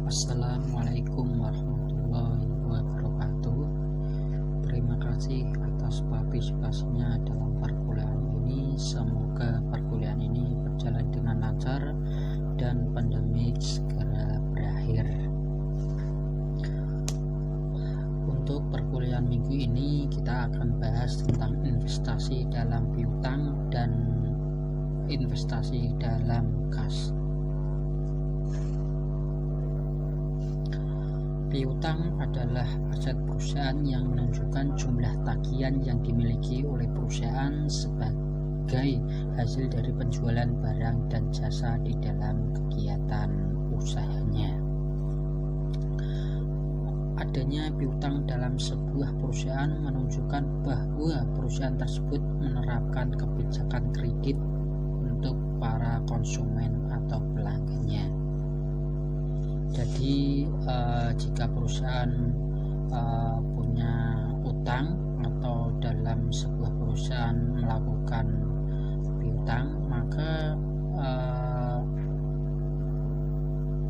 Assalamualaikum warahmatullahi wabarakatuh. Terima kasih atas partisipasinya dalam perkuliahan ini. Semoga perkuliahan ini berjalan dengan lancar dan pandemi segera berakhir. Untuk perkuliahan minggu ini kita akan bahas tentang investasi dalam piutang dan investasi dalam kas. Piutang adalah aset perusahaan yang menunjukkan jumlah tagihan yang dimiliki oleh perusahaan sebagai hasil dari penjualan barang dan jasa di dalam kegiatan usahanya. Adanya piutang dalam sebuah perusahaan menunjukkan bahwa perusahaan tersebut menerapkan kebijakan kredit untuk para konsumen atau pelanggannya. Jadi jika perusahaan punya utang atau dalam sebuah perusahaan melakukan piutang, maka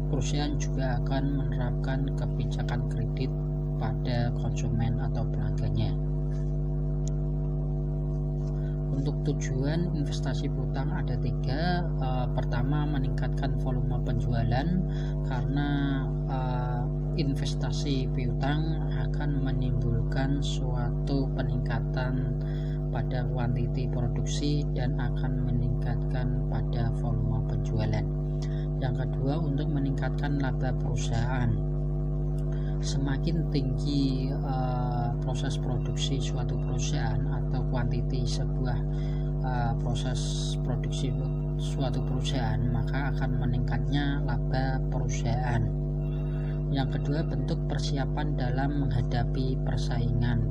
perusahaan juga akan menerapkan kebijakan kredit pada konsumen atau pelanggannya. Untuk tujuan investasi piutang ada 3. Pertama, meningkatkan volume penjualan, karena investasi piutang akan menimbulkan suatu peningkatan pada kuantiti produksi dan akan meningkatkan pada volume penjualan. Yang kedua, untuk meningkatkan laba perusahaan. Semakin tinggi proses produksi suatu perusahaan atau kuantiti sebuah proses produksi suatu perusahaan, maka akan meningkatnya laba perusahaan. Yang kedua, bentuk persiapan dalam menghadapi persaingan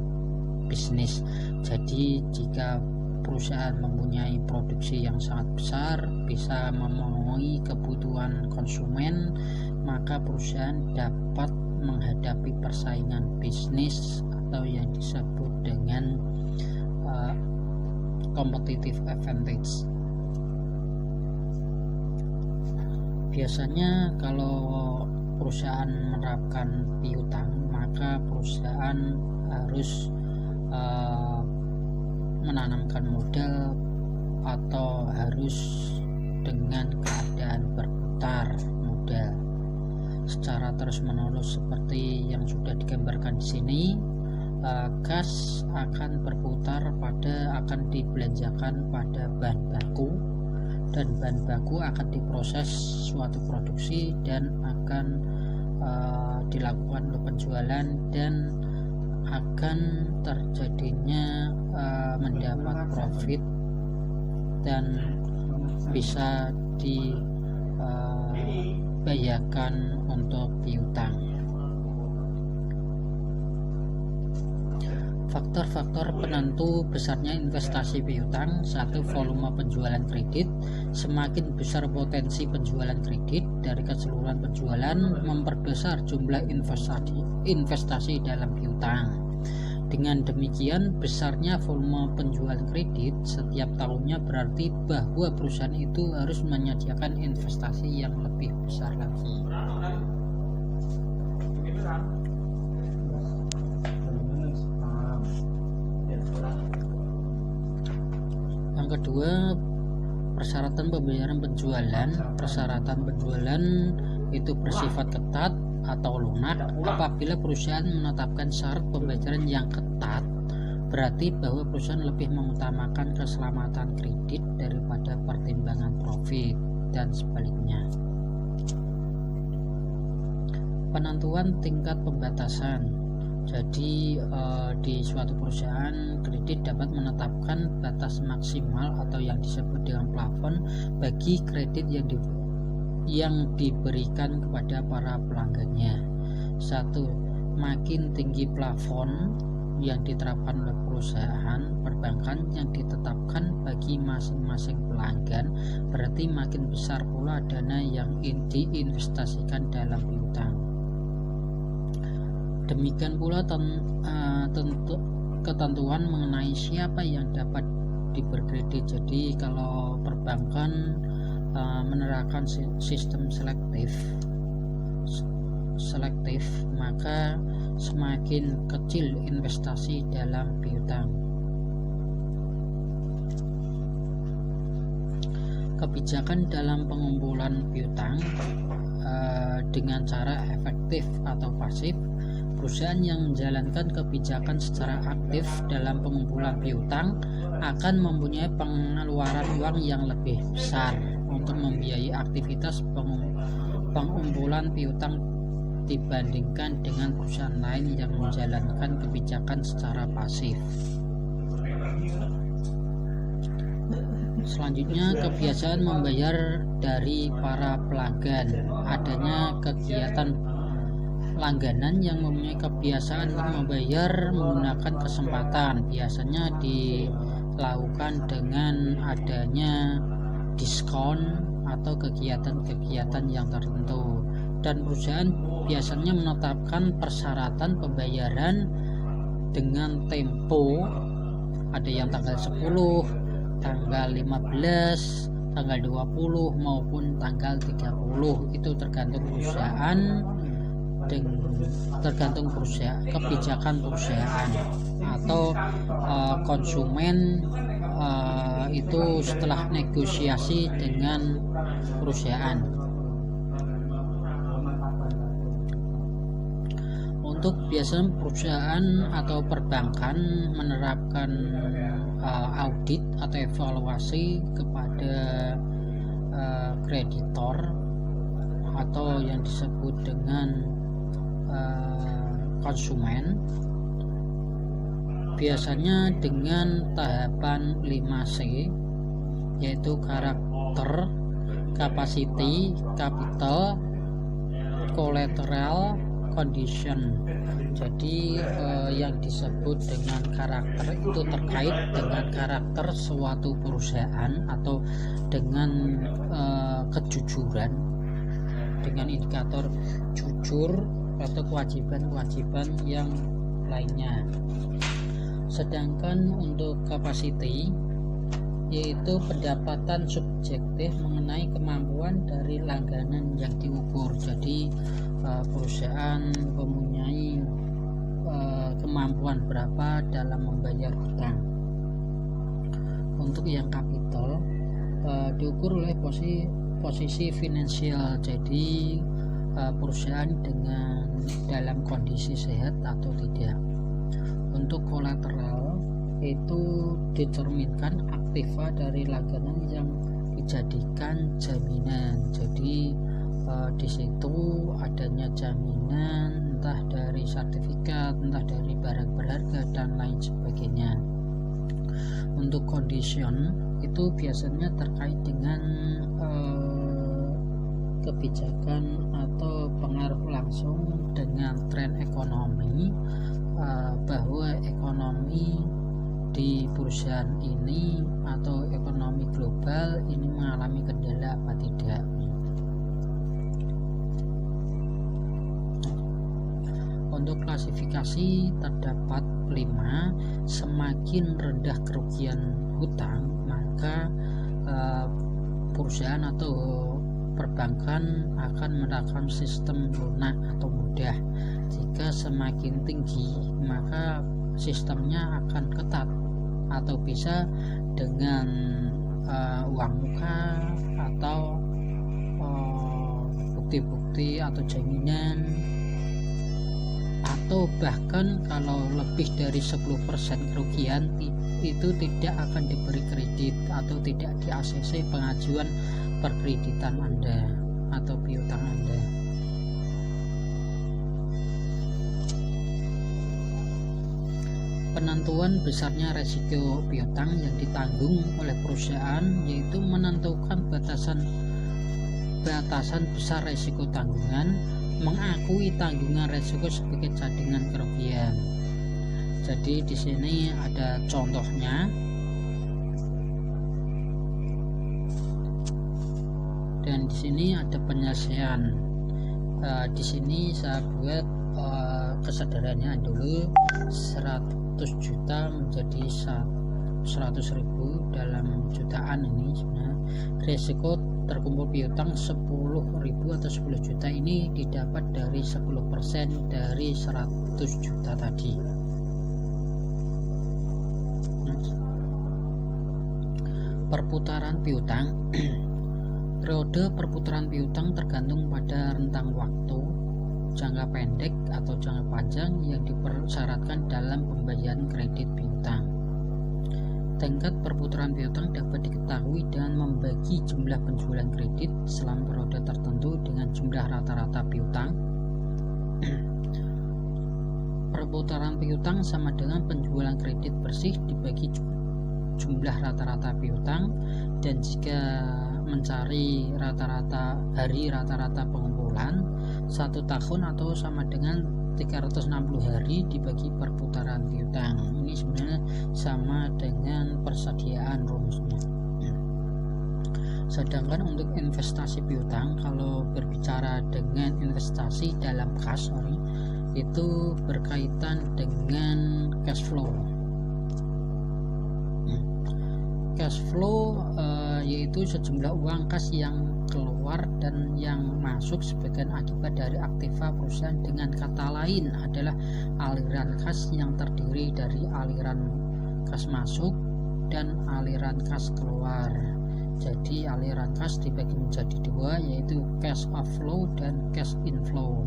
bisnis. Jadi jika perusahaan mempunyai produksi yang sangat besar, bisa memenuhi kebutuhan konsumen, maka perusahaan dapat menghadapi persaingan bisnis atau yang disebut dengan competitive advantage. Biasanya kalau perusahaan menerapkan piutang, maka perusahaan harus menanamkan modal atau harus dengan keadaan berputar modal secara terus-menerus seperti yang sudah digambarkan di sini. Kas akan berputar akan dibelanjakan pada bahan baku, dan bahan baku akan diproses suatu produksi dan akan dilakukan penjualan dan akan terjadinya mendapat profit dan bisa dibayarkan untuk piutang. Faktor-faktor penentu besarnya investasi piutang. 1. Volume penjualan kredit. Semakin besar potensi penjualan kredit dari keseluruhan penjualan, memperbesar jumlah investasi dalam piutang. Dengan demikian, besarnya volume penjualan kredit setiap tahunnya berarti bahwa perusahaan itu harus menyediakan investasi yang lebih besar lagi. Yang kedua, persyaratan pembayaran penjualan. Persyaratan penjualan itu bersifat ketat atau lunak. Apabila perusahaan menetapkan syarat pembayaran yang ketat, berarti bahwa perusahaan lebih mengutamakan keselamatan kredit daripada pertimbangan profit, dan sebaliknya. Penentuan tingkat pembatasan. Jadi di suatu perusahaan kredit dapat menetapkan batas maksimal atau yang disebut dengan plafon bagi kredit yang diberikan kepada para pelanggannya. 1. Makin tinggi plafon yang diterapkan oleh perusahaan perbankan yang ditetapkan bagi masing-masing pelanggan, berarti makin besar pula dana yang diinvestasikan dalam piutang. Demikian pula ketentuan mengenai siapa yang dapat diberi kredit. Jadi kalau perbankan menerapkan sistem selektif selektif, maka semakin kecil investasi dalam piutang. Kebijakan dalam pengumpulan piutang dengan cara efektif atau pasif. Perusahaan yang menjalankan kebijakan secara aktif dalam pengumpulan piutang akan mempunyai pengeluaran uang yang lebih besar untuk membiayai aktivitas pengumpulan piutang dibandingkan dengan perusahaan lain yang menjalankan kebijakan secara pasif. Selanjutnya, kebiasaan membayar dari para pelanggan. Adanya kegiatan langganan yang mempunyai kebiasaan untuk membayar menggunakan kesempatan, biasanya dilakukan dengan adanya diskon atau kegiatan-kegiatan yang tertentu, dan perusahaan biasanya menetapkan persyaratan pembayaran dengan tempo, ada yang tanggal 10, tanggal 15, tanggal 20 maupun tanggal 30. Itu tergantung perusahaan, kebijakan perusahaan atau konsumen itu setelah negosiasi dengan perusahaan. Untuk biasanya perusahaan atau perbankan menerapkan audit atau evaluasi kepada kreditor atau yang disebut dengan konsumen, biasanya dengan tahapan 5C, yaitu karakter, capacity, capital, collateral, condition. Jadi yang disebut dengan karakter itu terkait dengan karakter suatu perusahaan atau dengan kejujuran, dengan indikator jujur atau kewajiban-kewajiban yang lainnya. Sedangkan untuk capacity, yaitu pendapatan subjektif mengenai kemampuan dari langganan yang diukur. Jadi perusahaan mempunyai kemampuan berapa dalam membayar hutang. Untuk yang kapital diukur oleh posisi finansial, jadi perusahaan dengan dalam kondisi sehat atau tidak. Untuk kolateral itu determinkan aktiva dari langganan yang dijadikan jaminan. Jadi di situ adanya jaminan, entah dari sertifikat, entah dari barang berharga dan lain sebagainya. Untuk condition itu biasanya terkait dengan kebijakan atau pengaruh langsung dengan tren ekonomi, bahwa ekonomi di perusahaan ini atau ekonomi global ini mengalami kendala apa tidak. Untuk klasifikasi terdapat 5. Semakin rendah kerugian hutang, maka perusahaan atau perbankan akan menerapkan sistem lunak atau mudah. Jika semakin tinggi, maka sistemnya akan ketat atau bisa dengan uang muka atau bukti-bukti atau jaminan, atau bahkan kalau lebih dari 10% kerugian itu tidak akan diberi kredit atau tidak di ACC pengajuan perkreditan Anda atau piutang Anda. Penentuan besarnya resiko piutang yang ditanggung oleh perusahaan, yaitu menentukan batasan besar resiko tanggungan, mengakui tanggungan resiko sebagai cadangan kerugian. Jadi di sini ada contohnya. Dan di sini ada penyelesaian. Di sini saya buat kesadarannya dulu 100 juta menjadi 100.000 dalam jutaan ini sebenarnya. Risiko terkumpul piutang 10.000 atau 10 juta ini didapat dari 10% dari 100 juta tadi. Perputaran piutang. Periode perputaran piutang tergantung pada rentang waktu jangka pendek atau jangka panjang yang dipersyaratkan dalam pembayaran kredit piutang. Tingkat perputaran piutang dapat diketahui dengan membagi jumlah penjualan kredit selama periode tertentu dengan jumlah rata-rata piutang. Perputaran piutang sama dengan penjualan kredit bersih dibagi jumlah rata-rata piutang, dan jika mencari rata-rata hari rata-rata pengumpulan 1 tahun atau sama dengan 360 hari dibagi perputaran piutang. Ini sebenarnya sama dengan persediaan rumusnya. Sedangkan untuk investasi piutang, kalau berbicara dengan investasi dalam kas, itu berkaitan dengan cash flow. Cash flow yaitu sejumlah uang kas yang keluar dan yang masuk sebagian akibat dari aktiva perusahaan. Dengan kata lain adalah aliran kas yang terdiri dari aliran kas masuk dan aliran kas keluar. Jadi aliran kas dibagi menjadi dua, yaitu cash outflow dan cash inflow.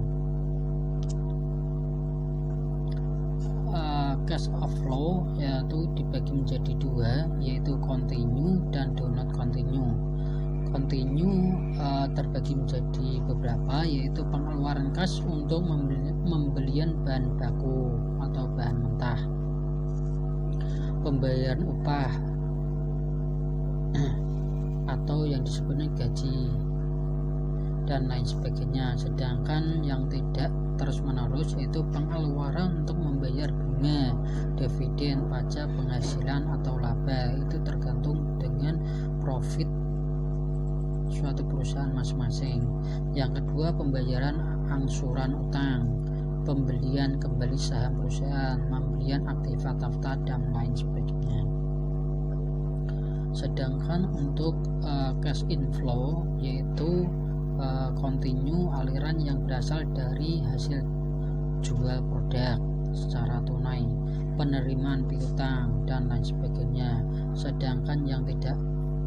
Cash outflow yaitu dibagi menjadi dua, yaitu continue dan do not continue. Continue terbagi menjadi beberapa, yaitu pengeluaran kas untuk pembelian bahan baku atau bahan mentah, pembayaran upah atau yang disebutnya gaji dan lain sebagainya. Sedangkan yang tidak terus menerus yaitu pengeluaran untuk membayar bunga, dividen, pajak, penghasilan atau laba. Itu tergantung dengan profit suatu perusahaan masing-masing. Yang kedua, pembayaran angsuran utang, pembelian kembali saham perusahaan, pembelian aktiva dan lain sebagainya. Sedangkan untuk cash inflow yaitu continue, aliran yang berasal dari hasil jual produk secara tunai, penerimaan piutang dan lain sebagainya. Sedangkan yang tidak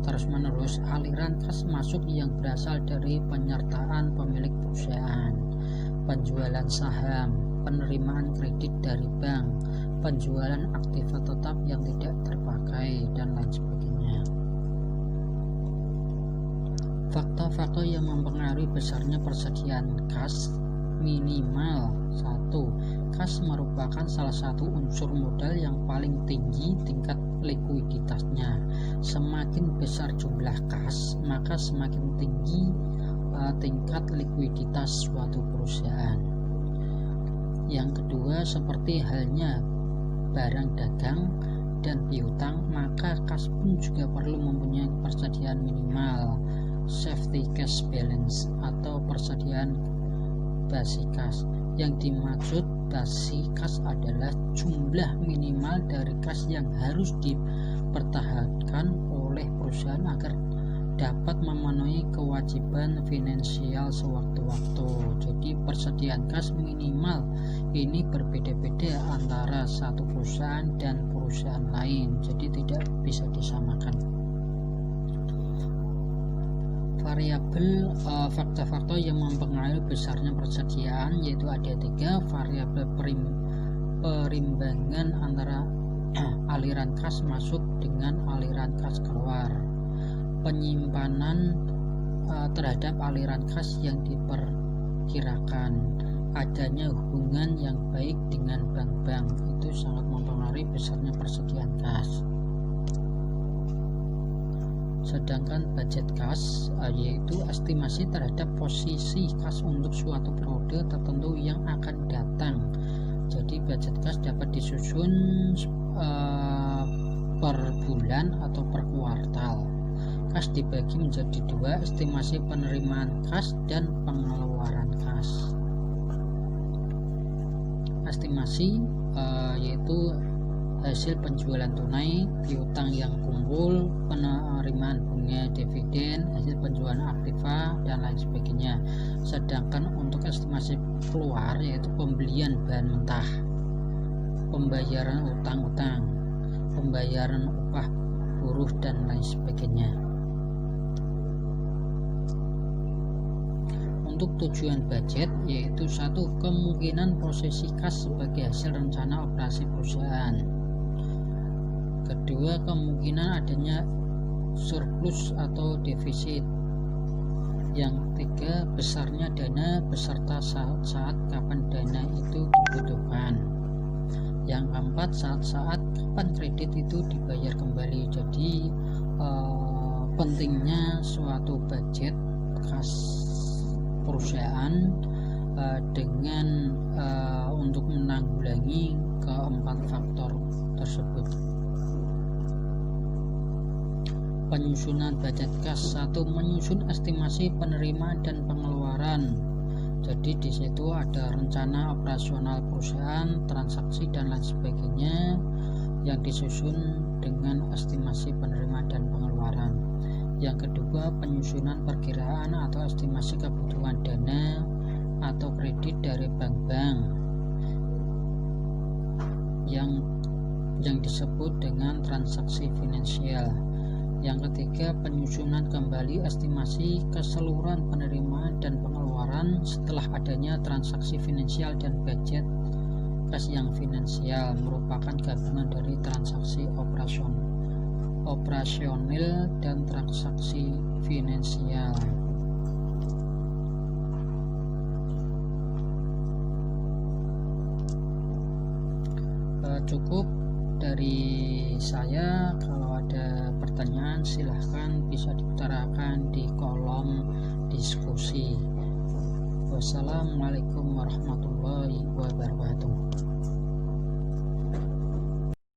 terus menerus, aliran kas masuk yang berasal dari penyertaan pemilik perusahaan, penjualan saham, penerimaan kredit dari bank, penjualan aktiva tetap yang tidak terpakai dan lain sebagainya. Faktor-faktor yang mempengaruhi besarnya persediaan kas: minimal 1. Kas merupakan salah satu unsur modal yang paling tinggi tingkat likuiditasnya. Semakin besar jumlah kas, maka semakin tinggi tingkat likuiditas suatu perusahaan. Yang kedua, seperti halnya barang dagang dan piutang, maka kas pun juga perlu mempunyai persediaan minimal, safety cash balance atau persediaan basi kas. Yang dimaksud basi kas adalah jumlah minimal dari kas yang harus dipertahankan oleh perusahaan agar dapat memenuhi kewajiban finansial sewaktu-waktu. Jadi persediaan kas minimal ini berbeda-beda antara satu perusahaan dan perusahaan lain, jadi tidak bisa disamakan. Variabel faktor-faktor yang mempengaruhi besarnya persediaan yaitu ada 3. Variabel perimbangan antara aliran kas masuk dengan aliran kas keluar, penyimpanan terhadap aliran kas yang diperkirakan, adanya hubungan yang baik dengan bank-bank, itu sangat mempengaruhi besarnya persediaan kas. Sedangkan budget kas yaitu estimasi terhadap posisi kas untuk suatu periode tertentu yang akan datang. Jadi budget kas dapat disusun per bulan atau per kuartal. Kas dibagi menjadi 2, estimasi penerimaan kas dan pengeluaran kas. Estimasi yaitu hasil penjualan tunai, piutang yang kumpul, penerimaan bunga dividen, hasil penjualan aktiva, dan lain sebagainya. Sedangkan untuk estimasi keluar yaitu pembelian bahan mentah, pembayaran utang-utang, pembayaran upah buruh, dan lain sebagainya. Untuk tujuan budget yaitu satu, kemungkinan posisi kas sebagai hasil rencana operasi perusahaan. Kedua, kemungkinan adanya surplus atau defisit. Yang ketiga, besarnya dana beserta saat kapan dana itu dibutuhkan. Yang keempat, saat kapan kredit itu dibayar kembali. Jadi pentingnya suatu budget kas perusahaan dengan untuk menanggulangi keempat faktor tersebut. Penyusunan budget kas. Satu, menyusun estimasi penerimaan dan pengeluaran. Jadi di situ ada rencana operasional perusahaan, transaksi, dan lain sebagainya yang disusun dengan estimasi penerimaan dan pengeluaran. Yang kedua, penyusunan perkiraan atau estimasi kebutuhan dana atau kredit dari bank-bank yang disebut dengan transaksi finansial. Yang ketiga, penyusunan kembali estimasi keseluruhan penerimaan dan pengeluaran setelah adanya transaksi finansial, dan budget kas yang finansial merupakan gabungan dari transaksi operasional dan transaksi finansial. Cukup dari saya. Kalau ada pertanyaan silahkan bisa diutarakan di kolom diskusi. Wassalamualaikum warahmatullahi wabarakatuh.